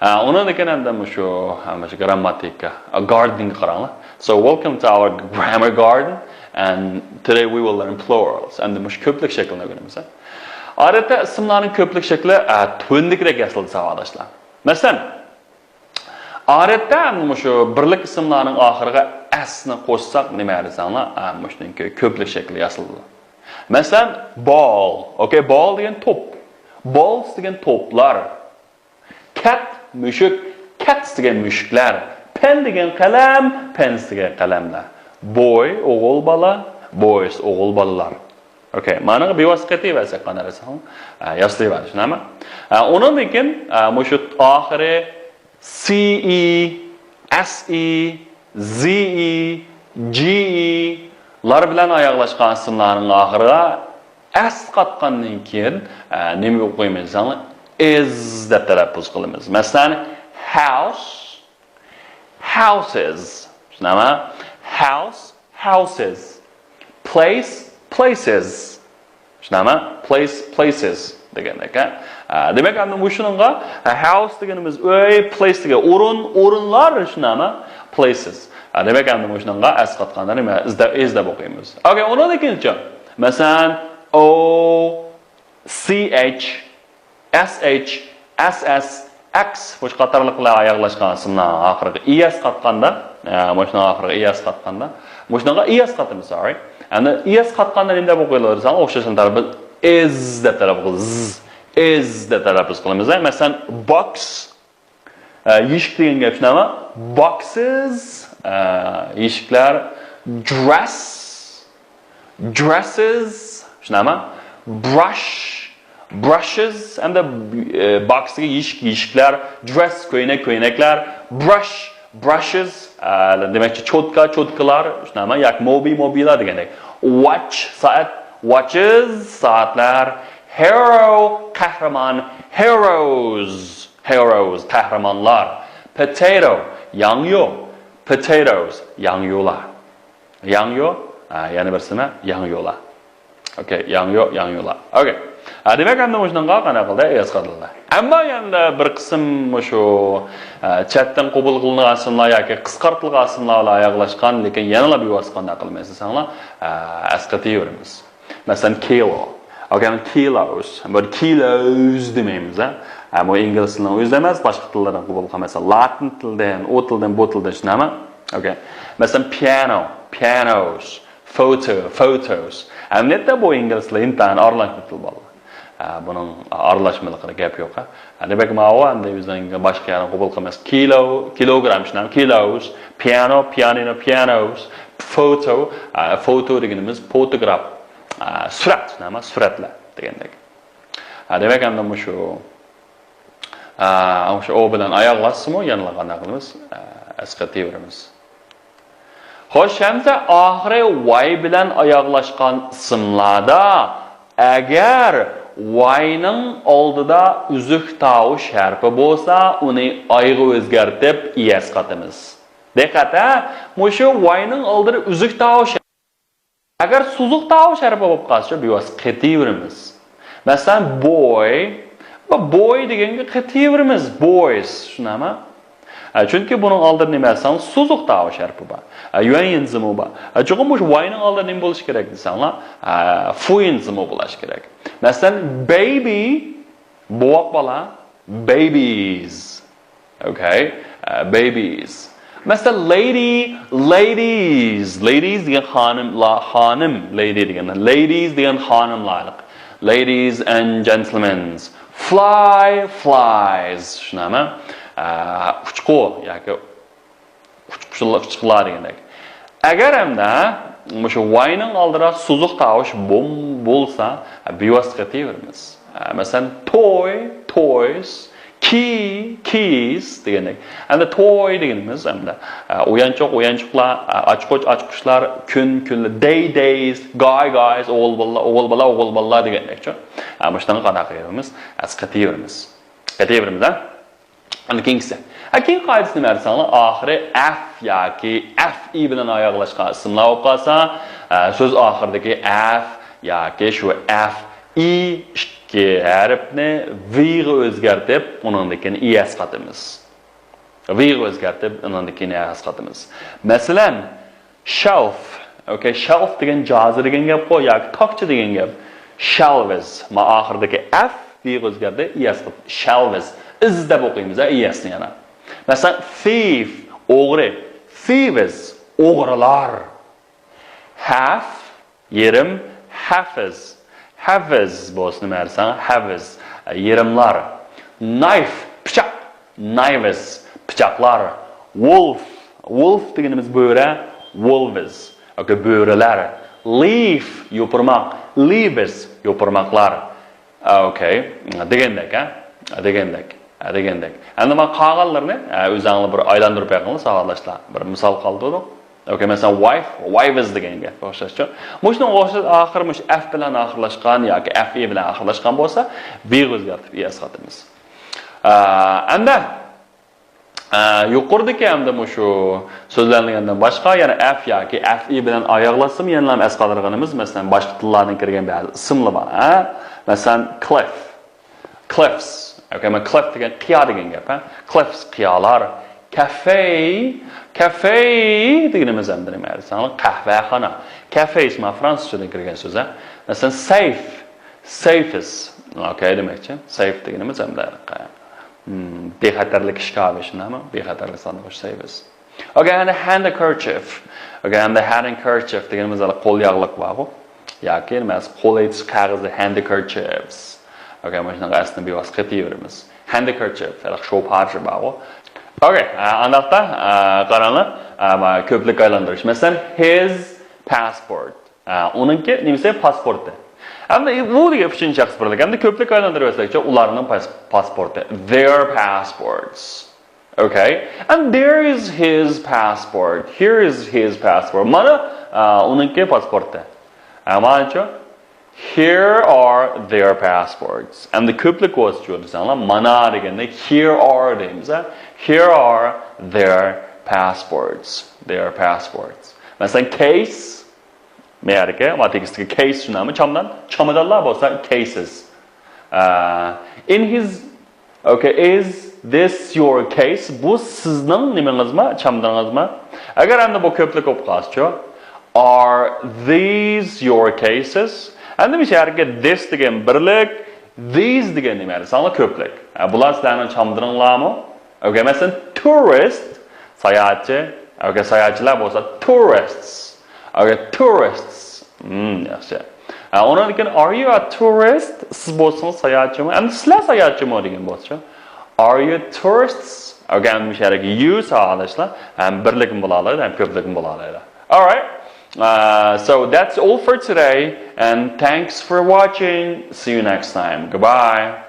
Ona degan şu grammatika, gardening qaranglar. So welcome to our grammar garden and today we will learn plurals. And mush köplik şeklini öğrenimiz. Adeta isimlerin köplik şekli tündikirek yazıldı savaşlar. Mesela adeta şu birlik isimlerin ahırına s'ni qo'shsak nima desanlar, mushuniki köplik şekli yazıldı. Mesela ball, okay, ball degan top. Balls degan toplar. Cat, mushuk, cats degan mushuklar. Pen degan qalam, pens degan qalamlar. Boy, o'g'il bola, boys, o'g'il bolalar. Okay, mana bevosita vaziyat qanaqasan? Yozlayver, tushunami? Undan keyin mushu oxiri CE, SE, ZE, GE lar bilan oyoqlashgan ismlarning oxiriga s qatgandan keyin nima qo'yamiz? Is deb talaffuz qilamiz. Masalan, house, houses. Tushunami? House, houses. Place, places. Tushunami? Place, places degandek. Demak, endi shuningga house deganimiz uy, place degan o'rin, o'rinlar, tushunami? Places. Demak, endi shuningga s qatganda nima is deb o'qiymiz. Okay, undan ikkinchi. Masalan, O, CH, SH, SS, X bu qatorliqlar oyoqlashgan ismlar oxiriga es qatganda, mana oxiriga es qatganda, mana es qatamiz, sorry. Endi es qatganda nima deb o'qiylar? O'xshashini tarbi is deb talaffuz is deb talaffuz qilamiz. Masalan, box, eshik degan gap shunami? Boxes, eshiklar, dress, dresses, shunami? Brush, brushes, and the boxga eshiklar, dress, ko'ynaklar, brush, brushes, demakchi cho'tkalar, shunami? Yoki mobilar degandek. Watch, soat, watches, soatlar, hero, qahramon, heroes, qahramonlar. Potato, yangyo, potatoes, yangyolar. Yangyo, yana birsimi? Yangyolar. Okay, yangyolar. Okay. Demak, endi shunga qana qildi, yozqadildi. Ammo endi bir qism shu chatdan qabul qilingan ismlar yoki qisqartirilgan ismlar bilan oyoqlashgan, lekin yana bevosita qilmaysiz-sanglar, asqataveramiz. Masalan, kilo. Okay, kilos. Bu kilos demaymiz, bu ingliz tilining o'zida emas, boshqa tillardan qabul qilmasa, latin tildan, o tildan, bu tildan shunami? Okay. Masalan, piano, pianos, photos. Amniyatda bu ingliz tili intan aralashma til bo'ldi. Buning aralashmaligida gap yo'q. Demak, ma'vo endi o'zining boshqa yana qabul qilmas. Kilogram shunami? Kilos, piano, pianos, photo deganimiz photograph. Surat, nima? Suratlar degandek. Demak, endi shu o bilan oyoqlasizmi, yana qanday qilamiz? Asqataveramiz. Xo'sh, hamza oxiri y bilan oyoqlashgan ismlarda agar y ning oldida uzuq tovush harfi bo'lsa, uni oyga o'zgartirib es qatamiz. Diqqat, shu y ning oldida uzuq tovush agar suzuq tovush harfi bo'lib qolsa, bevosita qataveramiz. Masalan, boy deganga qataveramiz, boys, shunami? Chunki buning oldida nima desang, suzuq tovush harfi bor. Yuan zimi bor. Chunki bu y ning oldida nima bo'lishi kerak desanglar, fuin zimi bo'lishi kerak. Masalan, baby, boq bola, babies. Okay? Babies. Masalan, ladies degan xonim, lady degan, ladies degan xonimlarlik. Ladies and gentlemen. Flies, shunami? Uchqu yoki uchqular degandek. Agar hamda shu y ning oldida suzuq tovush bo'lsa, bevosita qataveramiz. Masalan, toys, keys degandek. Endi toy deganimiz hamda o'yanchoqlar, ochquchlar, kunlar, days, guys, o'g'il bola degandek-chi. Mana shundan qanaqa qilamiz? Qataveramiz. Endi keyingisi. Keyin qoidasi nima desanglar, oxiri f yoki fi bilan oyoqlashgan ismlar bo'lib qolsa, so'z oxiridagi f yoki shu fi ki harfni v'ga o'zgartib, uningdekini i asqatimiz. V'ga o'zgartib, uningdekini i asqatimiz. Masalan, shelf, okay, shelf degan jozi degan gap qo'y yoki tokcha degan gap. Shelves, ma oxiridagi f v'ga o'zgardi, i asqat. Shelves, izdab o'qiymiz, i asni yana. Masalan, thief, o'g'ri. Thieves, o'g'rilar. Half, yerim, hafiz. Hafiz bo'lsin nima dersan? Hafiz, yerimlar. Knife, pichoq. Knives, pichoqlar. Wolf, wolf deganimiz bo'ri, wolves. Okay, bo'rilar. Leaf, yo'pirmoq. Leaves, yo'pirmoqlar. Okay, degandek, degandek. Endi men qolganlarni o'zingizlar bir aylantirib qo'yinglar, savolashlar. Bir misol qoldirdik. Okay, mesela wives degan gap o'xshashcha. Mushni o'xshash oxir mush f bilan oxirlashgan yoki fe bilan oxirlashgan bo'lsa, b o'zgartib eslatamiz. Endi yuqoridagi hamda shu so'zlangandan boshqa yana f yoki fe bilan oyoqlasam yana ham asqadirganimiz, masalan, boshqa tillardan kirgan ba'zi ismlar bor. Masalan, cliff. Cliffs. Okay, men cliff degan qiyo degan gap, cliffs qiyolar. Cafe deganimiz ham nima deysan? Qahvaxona. Cafe ismi fransuzchadan kirgan so'z. Masalan, safe, safest. Okay, demakchi. Safe deganimiz ham bexatarlik ishqobi shunami? Bexatarlik soni qo'sh safest. Okay, and handkerchief. Okay, and handkerchief deganimiz qo'l yog'liq bor. Yoki nima qo'l aytish qog'ozi handkerchiefs. Okay, mana shunaqa aslida bevosita qilib handkerchief, shu parcha bor. Okay, anda qaranglar, ko'plik aylantirish. Masalan, his passport. Uningki nimasi pasporti. Endi bu degan uchinchi shaxs birlik. Endi ko'plik aylantirib olsakcha, ularning pasporti. Their passports. Okay? And there is his passport. Here is his passport. Mana uningki pasporti. Manachu here are their passports. And the ko'plik o'zchi desanglar, mana deganda here are deymiz. Here are their passports. Their passports. Masalan, case Amerika, matematikdagi case shunami chomadonlar bo'lsa cases. In his okay, is this your case? Bu sizning nimangizmi, chomadoningizmi? Agar endi bu ko'plik bo'lib qolsa, are these your cases? Endi misharga this degan birlik, these degan nima? Sanlar ko'plik. Bular sizlarning chomadoninglarmi? Okay, masalan, tourist, sayohatchi. Okay, sayohatchilar bo'lsa tourists. Okay, tourists. Yaxshi. Undan keyin are you a tourist? Siz bo'lsangiz sayohatchimi? Endi sizlar sayohatchimi degan bo'lsa, are you tourists? Okay, endi misharga you savolashlar, ham birligim bo'la oladi, ham ko'pligim bo'la oladi. All right. So that's all for today, and thanks for watching. See you next time. Goodbye.